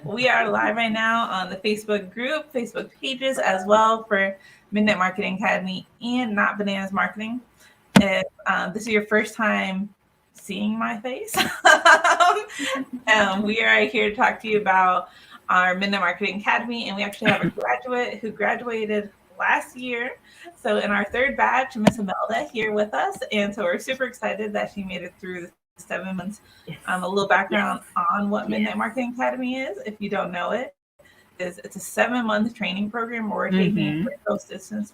We are live right now on the Facebook group, Facebook pages as well for Midnight Marketing Academy and Not Bananas Marketing. If this is your first time seeing my face, we are here to talk to you about our Midnight Marketing Academy, and we actually have a graduate who graduated last year. So in our third batch, Miss Imelda here with us, and so we're super excited that she made it through the 7 months. A little background on what Midnight Marketing Academy is, if you don't know it, is it's a 7-month training program where we're taking virtual assistants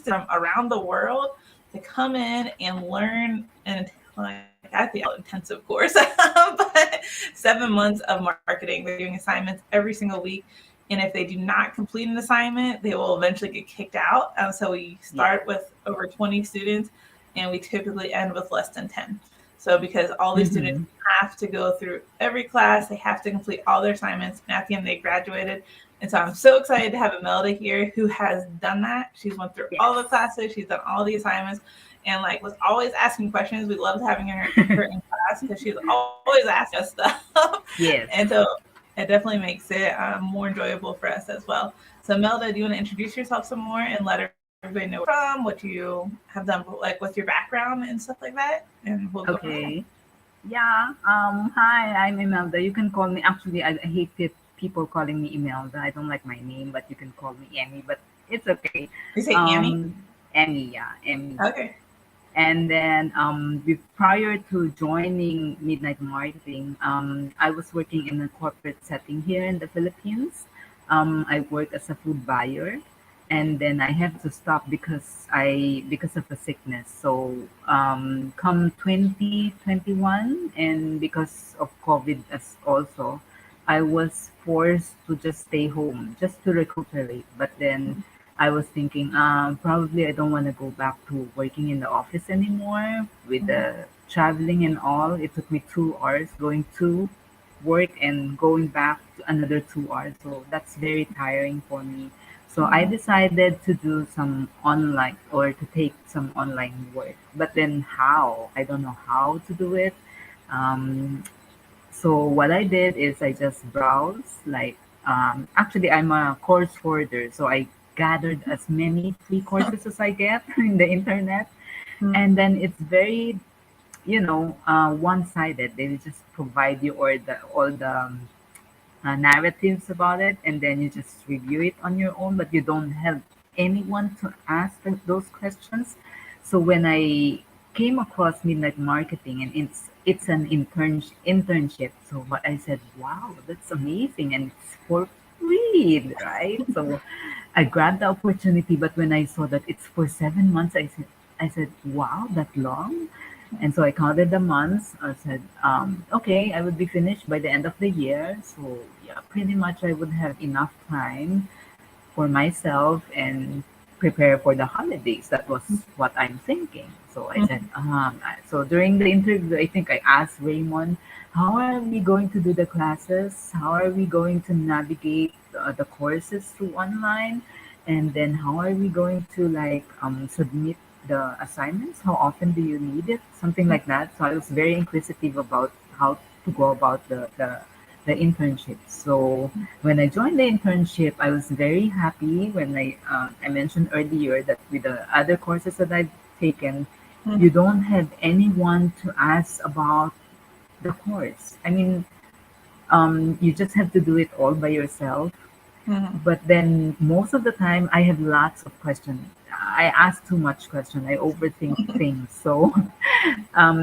from around the world to come in and learn, and like I feel intensive course, but 7 months of marketing. They're doing assignments every single week, and if they do not complete an assignment, they will eventually get kicked out. So we start with over 20 students, and we typically end with less than 10. So because all these students have to go through every class, they have to complete all their assignments, and at the end they graduated. And so I'm so excited to have Imelda here who has done that. She's went through all the classes, she's done all the assignments, and like was always asking questions. We loved having her in class because she's always asking us stuff. And so it definitely makes it more enjoyable for us as well. So Imelda, do you want to introduce yourself some more and let everybody know from what you have done, like with your background and stuff like that? And we'll go from there. Hi, I'm Imelda. You can call me, actually, I hate it, people calling me Imelda. I don't like my name, but you can call me Emmy, but it's okay. You say Annie? Emmy, Emmy. Okay. And then prior to joining Midnight Marketing, I was working in a corporate setting here in the Philippines. I work as a food buyer, and then I have to stop because of a sickness. So come 2021, and because of COVID as also, I was forced to just stay home just to recuperate. But then I was thinking, probably I don't want to go back to working in the office anymore with the traveling and all. It took me 2 hours going to work and going back to another 2 hours. So that's very tiring for me. So I decided to do some online, or to take some online work. But then how? I don't know how to do it. Um, so what I did is I just browse, like, actually I'm a course hoarder, so I gathered as many free courses as I get in the internet. And then it's very, one-sided. They just provide you all the narratives about it, and then you just review it on your own, but you don't have anyone to ask those questions. So when I came across Midnight Marketing, and it's an internship, so what I said, wow, that's amazing, and it's for free, right? So I grabbed the opportunity, but when I saw that it's for 7 months, I said, wow, that long? And so I counted the months. I said, okay, I would be finished by the end of the year. So yeah, pretty much I would have enough time for myself and prepare for the holidays. That was what I'm thinking. So I said, so during the interview, I think I asked Raymond, how are we going to do the classes? How are we going to navigate the courses through online? And then how are we going to submit the assignments? How often do you need it? Something like that. So I was very inquisitive about how to go about the internship. So when I joined the internship, I was very happy when I mentioned earlier that with the other courses that I've taken, you don't have anyone to ask about the course. I mean, you just have to do it all by yourself. But then most of the time, I have lots of questions. I ask too much question. I overthink things. So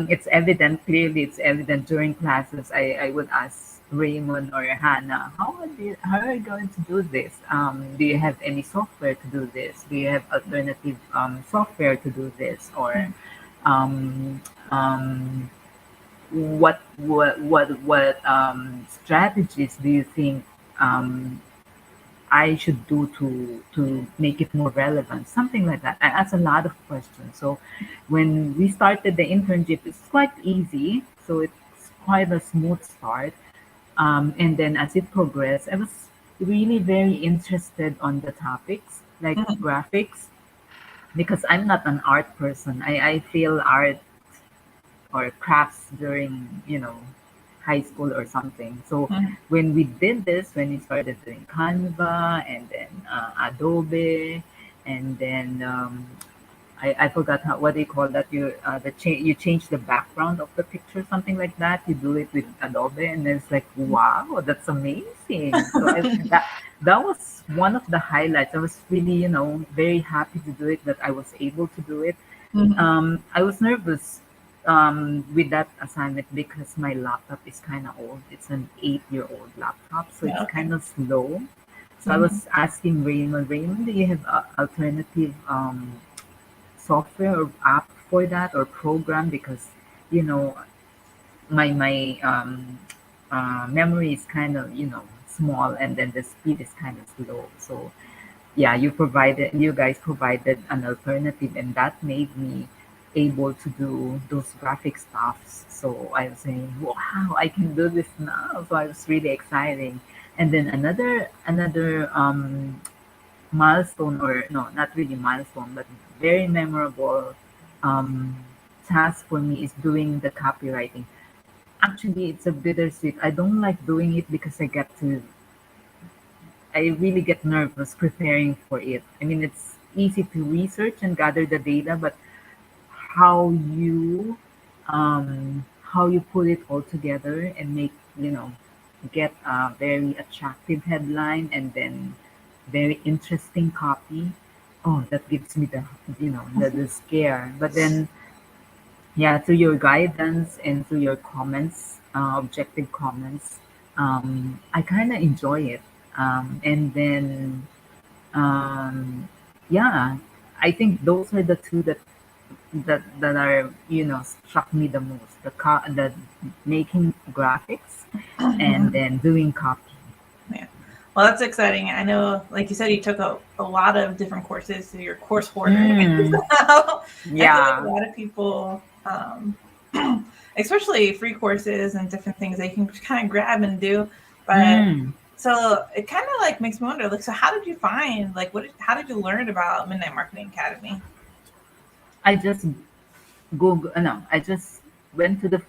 it's evident, clearly it's evident during classes. I would ask Raymond or Hannah, how are you going to do this? Do you have any software to do this? Do you have alternative software to do this? Or um, um, what strategies do you think um, I should do to make it more relevant? Something like that. I asked a lot of questions. So when we started the internship, it's quite easy. So it's quite a smooth start. And then as it progressed, I was really very interested on the topics like graphics, because I'm not an art person. I feel art or crafts during high school or something. So Mhm. when we did this, when we started doing Canva and then Adobe, and then I forgot what they call that. You change the background of the picture, something like that. You do it with Adobe, and then it's like, wow, that's amazing. So that was one of the highlights. I was really, very happy to do it. That I was able to do it. Mhm. I was nervous with that assignment because my laptop is kind of old. It's an 8-year-old laptop, so Yeah, it's okay. kind of slow. So I Mhm. was asking Raymond, do you have alternative software or app for that or program? Because you know my memory is kind of small, and then the speed is kind of slow. So yeah, you guys provided an alternative, and that made me able to do those graphic stuffs. So I was saying, wow, I can do this now. So I was really exciting. And then another milestone, or no, not really milestone, but very memorable um, task for me is doing the copywriting. Actually, it's a bittersweet. I don't like doing it because I really get nervous preparing for it. I mean, it's easy to research and gather the data, but how you how you put it all together and make get a very attractive headline and then very interesting copy. Oh, that gives me the scare. But then yeah, through your guidance and through your comments, objective comments, I kind of enjoy it. And then, um, yeah, I think those are the two that are struck me the most. The making graphics and then doing copy. Yeah. Well, that's exciting. I know, like you said, you took a lot of different courses, so you're a course hoarder. Mm, I feel like a yeah. lot of people, especially free courses and different things they can kind of grab and do. But Mm. so it kind of like makes me wonder, like, so how did you find, like, how did you learn about Midnight Marketing Academy? I just Google. No, I just went to the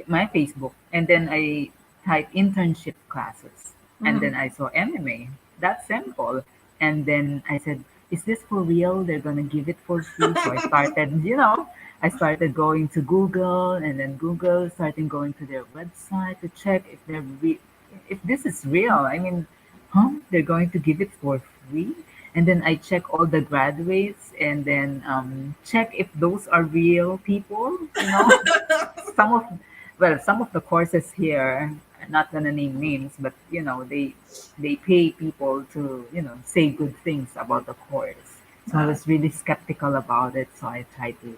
my Facebook, and then I typed internship classes, and then Mm. I saw MMA. That's simple. And then I said, "Is this for real? They're gonna give it for free?" So I started going to Google, and then Google started going to their website to check if this is real. I mean, huh? They're going to give it for free? And then I check all the graduates, and then check if those are real people. Some of some of the courses here, I'm not gonna name names, but they pay people to say good things about the course. So I Uh, was really skeptical about it. So I tried to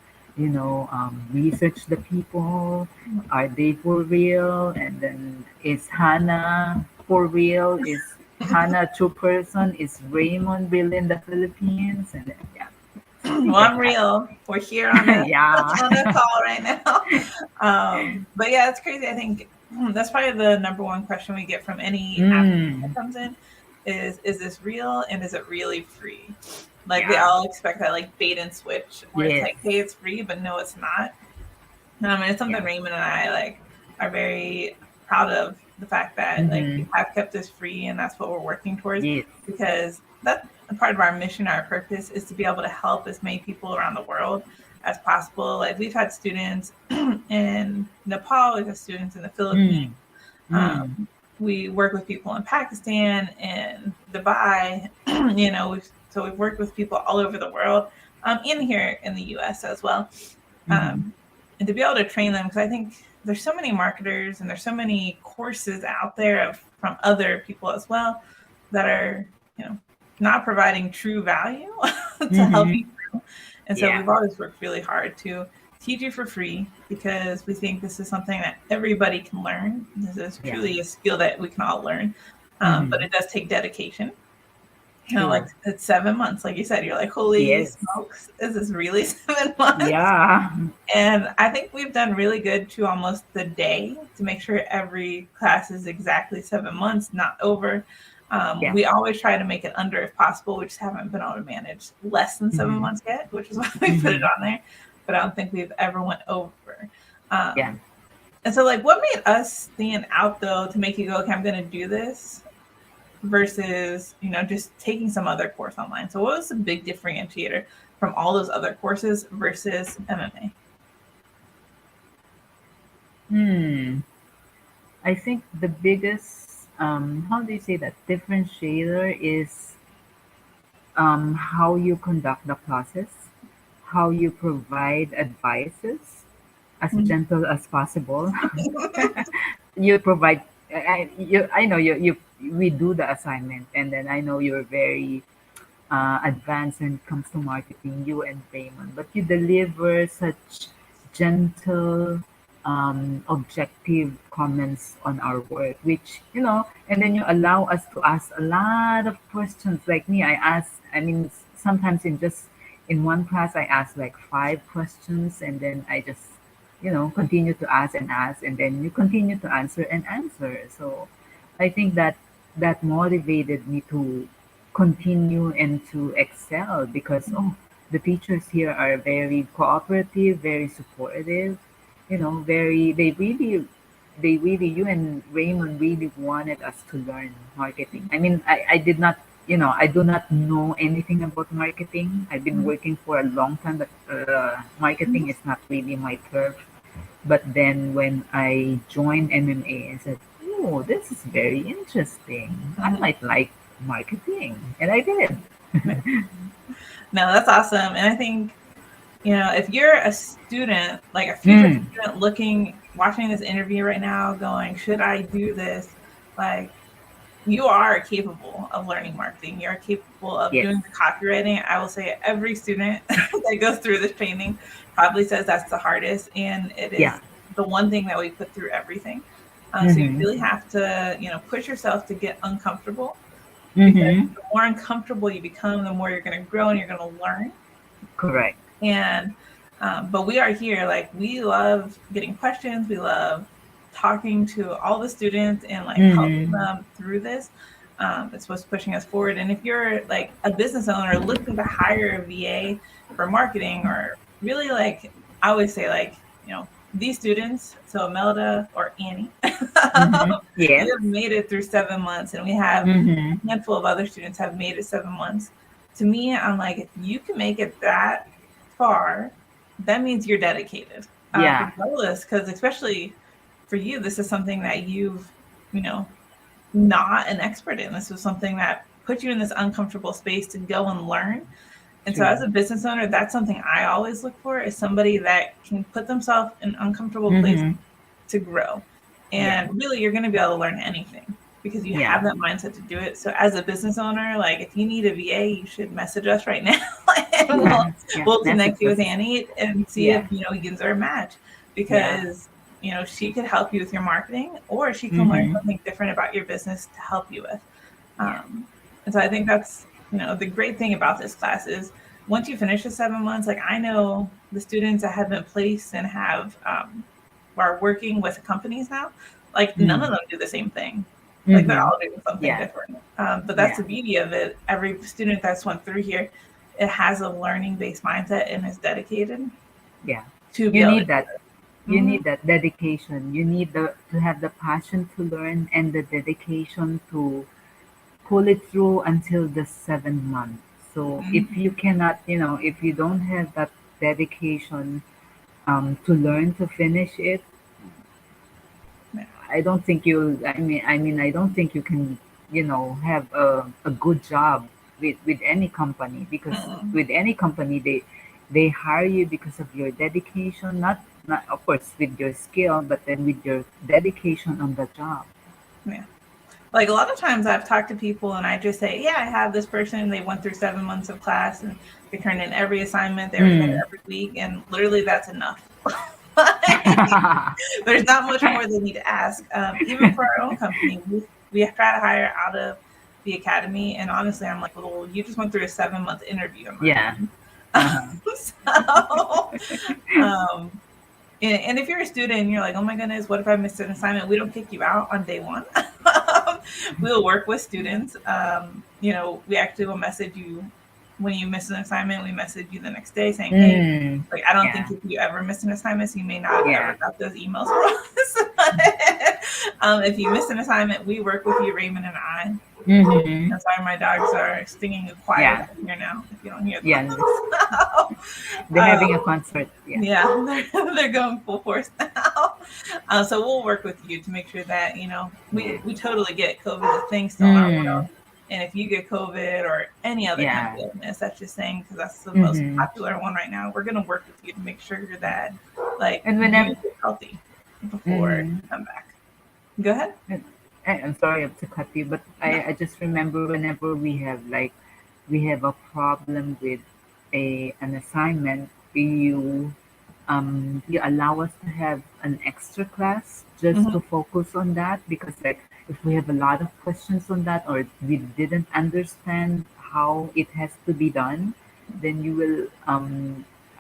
research the people. Are they for real? And then is Hannah for real? Is Hannah a true person? Is Raymond real in the Philippines? And then yeah, something well, like I'm that. real. We're here on the Yeah. on the call right now. But yeah, it's crazy. I think that's probably the number one question we get from any applicant that Mm, comes in is this real and is it really free? Like they yeah. all expect that like bait and switch where it's Yes. like, hey, it's free, but no, it's not. And it's something Yeah. Raymond and I like are very proud of the fact that like Mm-hmm. we have kept this free and that's what we're working towards Yes. because that's a part of our mission, our purpose is to be able to help as many people around the world as possible. Like we've had students in Nepal, we've had students in the Philippines. Mm, mm, Um, we work with people in Pakistan and Dubai. We've worked with people all over the world, and here in the U.S. as well. mm-hmm. Um, and to be able to train them, because I think there's so many marketers and there's so many courses out there from other people as well that are, you know, not providing true value to help Mm-hmm. you. And so Yeah. we've always worked really hard to teach you for free because we think this is something that everybody can learn. This is Yeah. truly a skill that we can all learn, but Mm-hmm. it does take dedication. Like True. it's 7 months, like you said, you're like, holy Yes. smokes, is this really 7 months? Yeah. And I think we've done really good to almost the day to make sure every class is exactly 7 months, not over. Yeah. We always try to make it under if possible. We just haven't been able to manage less than seven Mm-hmm. months yet, which is why we put it Mm-hmm. on there. But I don't think we've ever went over. Yeah. Um, And so, like, what made us stand out though to make you go, okay, I'm going to do this versus, just taking some other course online? So, what was the big differentiator from all those other courses versus MMA? I think the biggest, how do you say that, differentiator is how you conduct the process, how you provide advices as gentle as possible. You provide, I know we do the assignment, and then I know you're very advanced when it comes to marketing, you and Raymond, but you deliver such gentle, objective comments on our work, which, and then you allow us to ask a lot of questions. Like me, I mean, sometimes in one class, I ask like 5 questions, and then I just, continue to ask, and then you continue to answer and answer. So I think that motivated me to continue and to excel because the teachers here are very cooperative, very supportive, very they really you and Raymond really wanted us to learn marketing. I mean, I did not, I do not know anything about marketing. I've been working for a long time, but marketing is not really my turf. But then when I joined MMA, I said, oh, this is very interesting. I might like marketing. And I did. No, that's awesome. And I think, if you're a student, like a future student watching this interview right now, going, should I do this? Like, you are capable of learning marketing. You're capable of doing the copywriting. I will say every student that goes through this training probably says that's the hardest. And it is the one thing that we put through everything. So you really have to, push yourself to get uncomfortable. Because the more uncomfortable you become, the more you're going to grow and you're going to learn. Correct. And, but we are here, like, we love getting questions. We love talking to all the students and like helping them through this. It's what's pushing us forward. And if you're like a business owner looking to hire a VA for marketing, or really, like, I always say, like, these students, so Imelda or Annie, we have made it through 7 months, and we have a handful of other students have made it 7 months. To me, I'm like, if you can make it that far, that means you're dedicated. Regardless, because especially for you, this is something that you've, not an expert in. This was something that put you in this uncomfortable space to go and learn. And so as a business owner, that's something I always look for, is somebody that can put themselves in uncomfortable places to grow. And really, you're going to be able to learn anything because you have that mindset to do it. So as a business owner, like, if you need a VA, you should message us right now. And we'll connect you with Annie and see if, you guys are a match, because she could help you with your marketing, or she can learn something different about your business to help you with. And so I think that's, the great thing about this class is once you finish the 7 months, like, I know the students that have been placed and are working with companies now, like, none of them do the same thing. Like, they're all doing something different. But that's the beauty of it. Every student that's went through here, it has a learning-based mindset and is dedicated. To be able to do it. You need that dedication. You need to have the passion to learn and the dedication to pull it through until the 7th month. So if you cannot, if you don't have that dedication to learn to finish it, I don't think you. I don't think you can, have a good job with any company, because with any company they hire you because of your dedication, not of course with your skill, but then with your dedication on the job. Yeah. Like, a lot of times I've talked to people and I just say, I have this person, they went through 7 months of class and they turned in every assignment, they were there every week, and literally that's enough. There's not much more they need to ask. Even for our own company, we try to hire out of the academy, and honestly, I'm like, well, you just went through a 7-month interview. And if you're a student and you're like, oh my goodness, what if I missed an assignment? We don't kick you out on day one. We'll work with students. We actually will message you when you miss an assignment, we message you the next day saying, hey, Mm, like, I don't think yeah, if you ever miss an assignment, so you may not have ever yeah. got those emails from us. If you miss an assignment, we work with you, Raymond and I. Mm-hmm. I'm sorry, my dogs are stinging quiet Yeah, out here now, if you don't hear them. yeah. They're um, having a concert. Yeah. yeah, they're going full force now. So we'll work with you to make sure that, we totally get COVID a thing still in our world. Mm, And if you get COVID or any other kind of yeah. illness, that's just saying, because that's the most Mm-hmm. popular one right now, we're going to work with you to make sure that, like, And you whenever, get healthy before mm-hmm. you come back. Go ahead. I'm sorry to cut you, but No. I just remember whenever we have a problem with a an assignment, you allow us to have an extra class just to Mm-hmm. focus on that, because like if we have a lot of questions on that or we didn't understand how it has to be done, then you will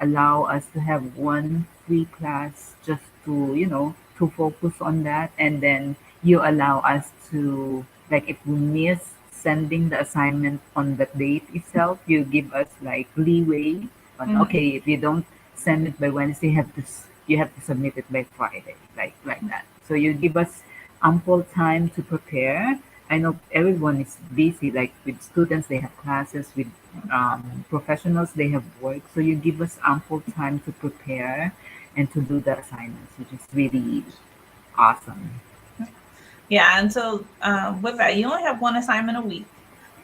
allow us to have one free class just to to focus on that, and then you allow us to, like, if we miss sending the assignment on the date itself, you give us like leeway on, Mm-hmm. okay, if you don't send it by Wednesday, you have to submit it by Friday, like that. So you give us ample time to prepare. I know everyone is busy, like with students, they have classes, with professionals, they have work. So you give us ample time to prepare and to do the assignments, which is really awesome. Yeah, and so with that, you only have one assignment a week.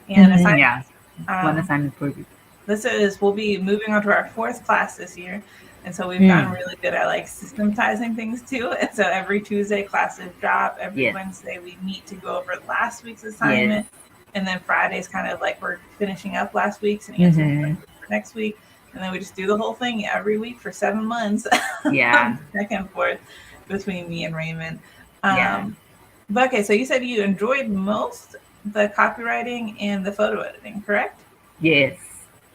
And Hmm, yeah, one um, assignment per week. we'll be moving on to our fourth class this year. And so we've gotten Mm, really good at like systematizing things too. And so every Tuesday classes drop. Every yes, Wednesday we meet to go over last week's yes. assignment. And then Friday's kind of like we're finishing up last week's and answering Mm-hmm. questions for next week. And then we just do the whole thing every week for 7 months, Yeah, back and forth between me and Raymond. yeah. Um, but okay, so you said you enjoyed most the copywriting and the photo editing, correct? Yes.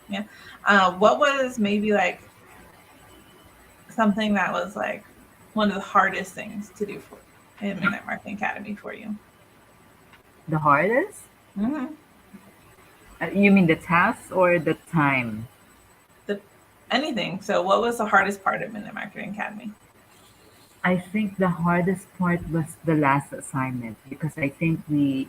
Yeah. What was maybe like something that was like one of the hardest things to do for in Midnight Marketing Academy for you? The hardest? Mm-hmm. You mean the task or the time? The, anything. So, what was the hardest part of Midnight Marketing Academy? I think the hardest part was the last assignment, because I think we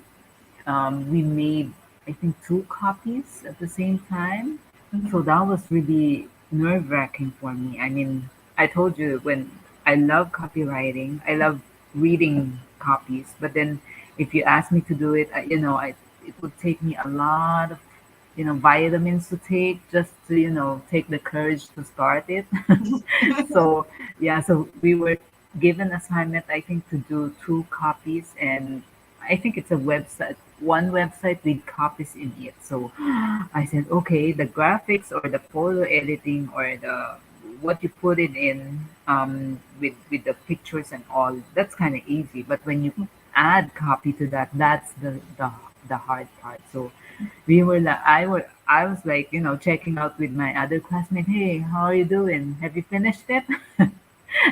made, I think, two copies at the same time. So Mm-hmm. that was really nerve wracking for me. I mean, I told you, when I love copywriting, I love reading copies, but then if you ask me to do it, it would take me a lot of vitamins to take just to take the courage to start it. So yeah, so we were given assignment, I think, to do two copies, and I think it's a website, one website with copies in it. So I said, okay, the graphics or the photo editing or the what you put it in, with the pictures and all, that's kind of easy. But when you add copy to that, that's the hard part. So we were like, I was like, checking out with my other classmate. Hey, how are you doing? Have you finished it?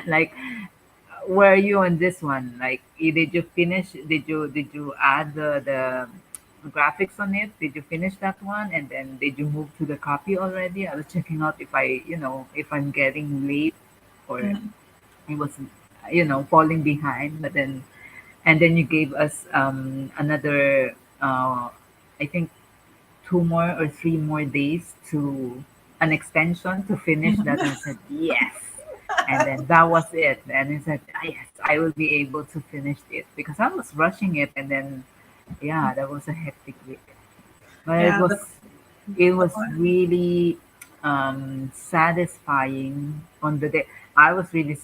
Like, where are you on this one? Like, did you finish? Did you add the graphics on it? Did you finish that one? And then did you move to the copy already? I was checking out if if I'm getting late, or Mm-hmm. I was falling behind. But then and then you gave us another, I think, 2 more or 3 more days to an extension to finish that, and I said yes. And then that was it. And I said, "Ah, yes, I will be able to finish it," because I was rushing it. And then yeah, that was a hectic week. But Yeah. it The was really satisfying on the day. I was really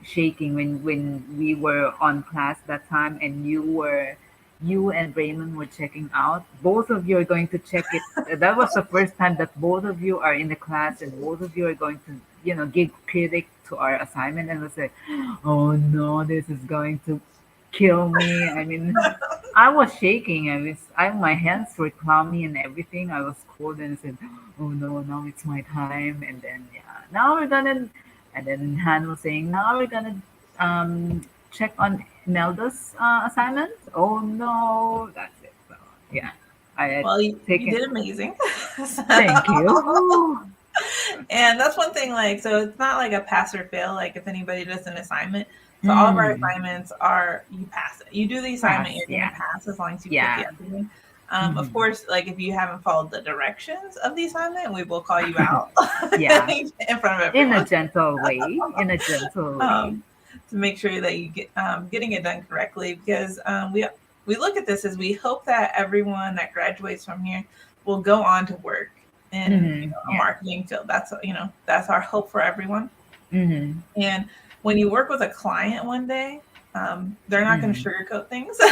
shaking when we were on class that time, and you and Raymond were checking out. Both of you are going to check it. That was the first time that both of you are in the class, and both of you are going to give critic to our assignment. And I was like, oh no, this is going to kill me. I mean, I was shaking. My hands were clammy and everything. I was cold, and I said, "Oh no, now it's my time." And then yeah, now we're gonna. And then Han was saying, "Now we're gonna check on Imelda's assignment." Oh no, that's it. So yeah. I had Well, you taken. did amazing. Thank you. And that's one thing, like, so it's not like a pass or fail, like if anybody does an assignment. So all of our Mm, assignments are, you pass it. You do the assignment, pass. you're going Yeah. to pass as long as you put the Yeah. effort in. Of Hmm. course, like if you haven't followed the directions of the assignment, we will call you out Yeah. in front of In a everyone. gentle way. In a gentle way. um, to make sure that you get getting it done correctly, because we look at this as we hope that everyone that graduates from here will go on to work in a Yeah. marketing field. That's that's our hope for everyone. Hmm. And when you work with a client one day, they're not going to Hmm. sugarcoat things. So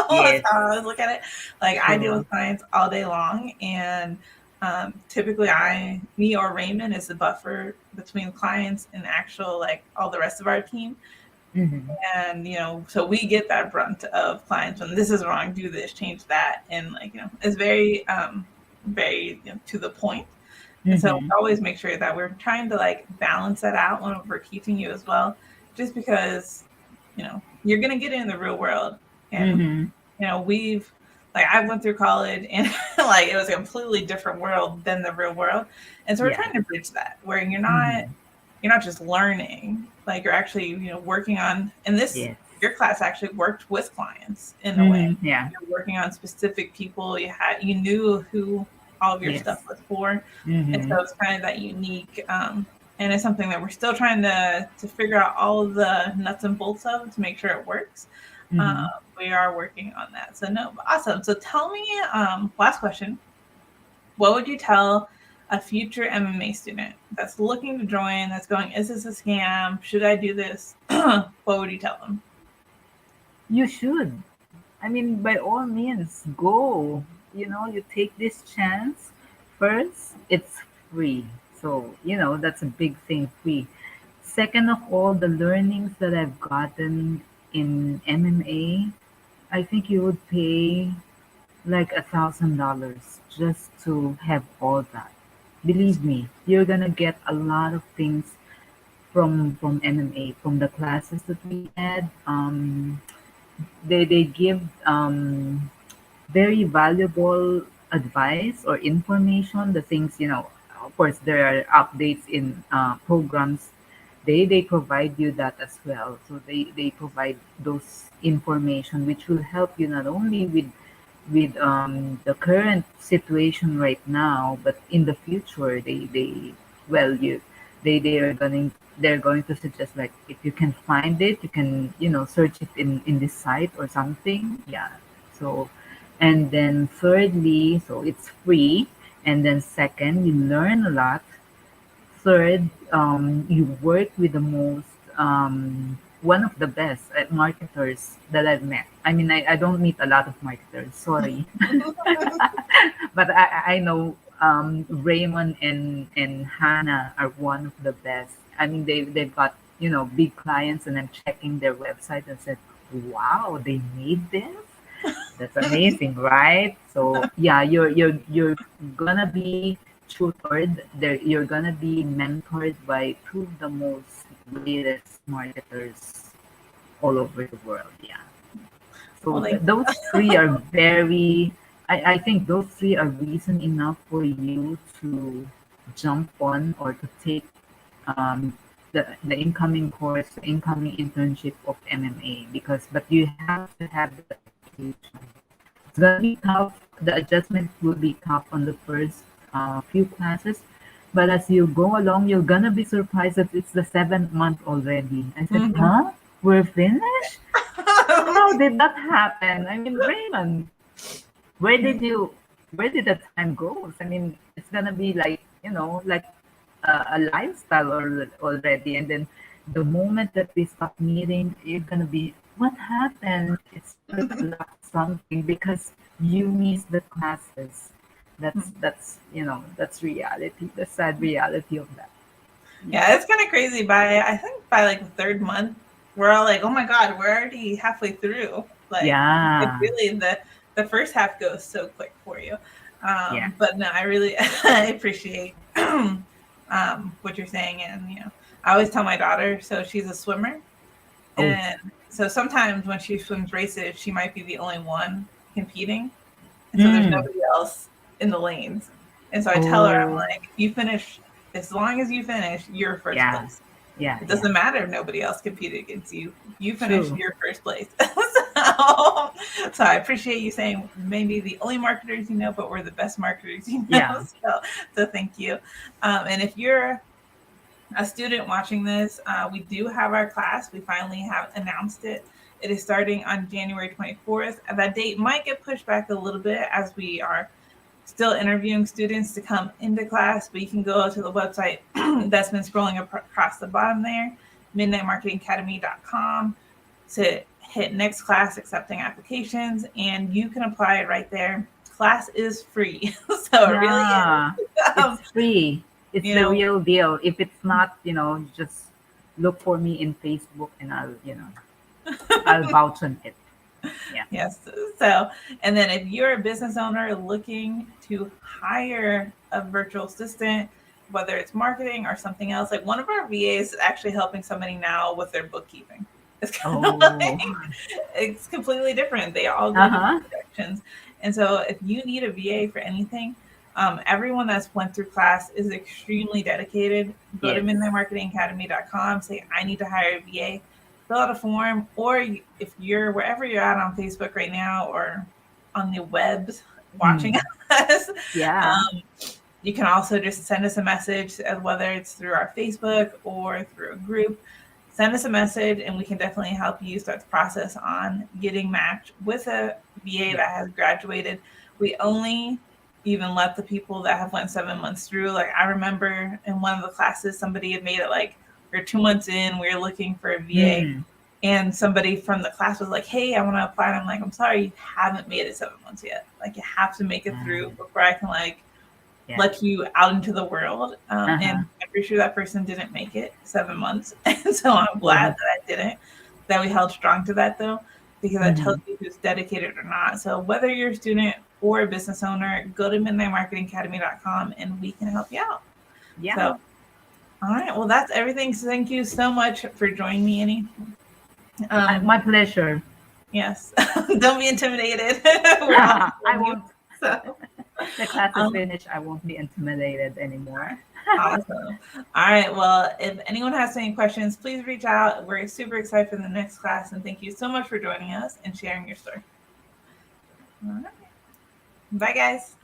that's Yes. how I always look at it. Like I deal True. with clients all day long, and typically me or Raymond is the buffer between clients and actual like all the rest of our team. Hmm. And so we get that brunt of clients when this is wrong, do this, change that, and like it's very to the point. And so Hmm. we always make sure that we're trying to like balance that out when we're teaching you as well, just because you're gonna get it in the real world. And Hmm. we've like I went through college and like it was a completely different world than the real world. And so we're Yeah. trying to bridge that where Hmm. you're not just learning, like you're actually working on. And this Yes. your class actually worked with clients in a way. Hmm. Yeah. You're working on specific people. You knew who all of your stuff Yes. was for. And Hmm. so it's kind of that unique, and it's something that we're still trying to figure out all of the nuts and bolts of to make sure it works. um, Hmm. we are working on that. So no, awesome. So tell me, last question, what would you tell a future MMA student that's looking to join, that's going, is this a scam? Should I do this? What would you tell them? You should. I mean, by all means, go. You take this chance. First, it's free. So, that's a big thing, free. Second of all, the learnings that I've gotten in MMA, I think you would pay like $1,000 just to have all that. Believe me, you're gonna get a lot of things from MMA, from the classes that we had. They give very valuable advice or information. The things, of course, there are updates in programs. They provide you that as well. So they provide those information which will help you not only with the current situation right now, but in the future, they well you they're going to suggest, like, if you can find it, you can search it in this site or something. Yeah. So, and then thirdly, so it's free, and then second, you learn a lot. Third, you work with the most, one of the best marketers that I've met. I mean, I don't meet a lot of marketers, sorry. But I know Raymond and Hannah are one of the best. I mean, they've got, big clients, and I'm checking their website and said, wow, they made this? That's amazing, right? So yeah, you're gonna be tutored there. You're gonna be mentored by two of the most greatest marketers all over the world. Yeah. So Well, thank those three are very. I think those three are reason enough for you to jump on or to take the incoming course, the incoming internship of MMA, because but you have to have the dedication. It's gonna be tough. The adjustment will be tough on the first few classes, but as you go along, you're gonna be surprised that it's the 7th month already. I said, you. "Huh? We're finished? How did that happen?" I mean, Raymond, where did you, where did the time go? I mean, it's gonna be like like a lifestyle already, and then the moment that we stop meeting, you're gonna be, what happened? It's like a lost something because you miss the classes. That's reality, the sad reality of that. Yeah. Yeah, it's kind of crazy. I think by like the third month, we're all like, "Oh my god, we're already halfway through." Like, it Yeah. really the first half goes so quick for you. Yeah. But no, I really I appreciate what you're saying, and I always tell my daughter. So she's a swimmer, Oh. and so sometimes when she swims races, she might be the only one competing. And so there's nobody else in the lanes. And so I tell her, I'm Oh, like, if you finish, as long as you finish, you're first yeah, place. yeah, It yeah. doesn't matter if nobody else competed against you. You finish, True. you're first place. So I appreciate you saying maybe the only marketers you know, but we're the best marketers you know. Yeah. So thank you. And if you're a student watching this, we do have our class. We finally have announced it. It is starting on January 24th. That date might get pushed back a little bit as we are still interviewing students to come into class, but you can go to the website that's been scrolling across the bottom there, midnightmarketingacademy.com, to hit next class accepting applications, and you can apply it right there. Class is free. So it really Yeah. is. It's free. It's You the know, real deal. If it's not, just look for me in Facebook and I'll vouch on it. Yeah. yes. So, and then if you're a business owner looking to hire a virtual assistant, whether it's marketing or something else, like one of our VAs is actually helping somebody now with their bookkeeping. It's kind of Oh. it's completely different. They all go Uh-huh. different directions. And so if you need a VA for anything, everyone that's went through class is extremely dedicated. Go to Yes. midnightmarketingacademy.com, say, I need to hire a VA, fill out a form, or if you're wherever you're at on Facebook right now or on the webs watching us, Yeah. you can also just send us a message, whether it's through our Facebook or through a group. Send us a message and we can definitely help you start the process on getting matched with a VA that has graduated. We only even let the people that have went 7 months through. Like I remember in one of the classes, somebody had made it like we're 2 months in, we were looking for a VA. And somebody from the class was like, hey, I want to apply. And I'm like, I'm sorry, you haven't made it 7 months yet. Like you have to make it through before I can let you out into the world. And I'm pretty sure that person didn't make it 7 months. And so I'm glad that I didn't, that we held strong to that though, because that tells you who's dedicated or not. So whether you're a student or a business owner, go to midnightmarketingacademy.com and we can help you out. Yeah. So, all right. Well, that's everything. So thank you so much for joining me, Annie. My pleasure. Yes. Don't be intimidated. I won't. So. The class is finished. I won't be intimidated anymore. Awesome. All right. Well, if anyone has any questions, please reach out. We're super excited for the next class. And thank you so much for joining us and sharing your story. All right. Bye, guys.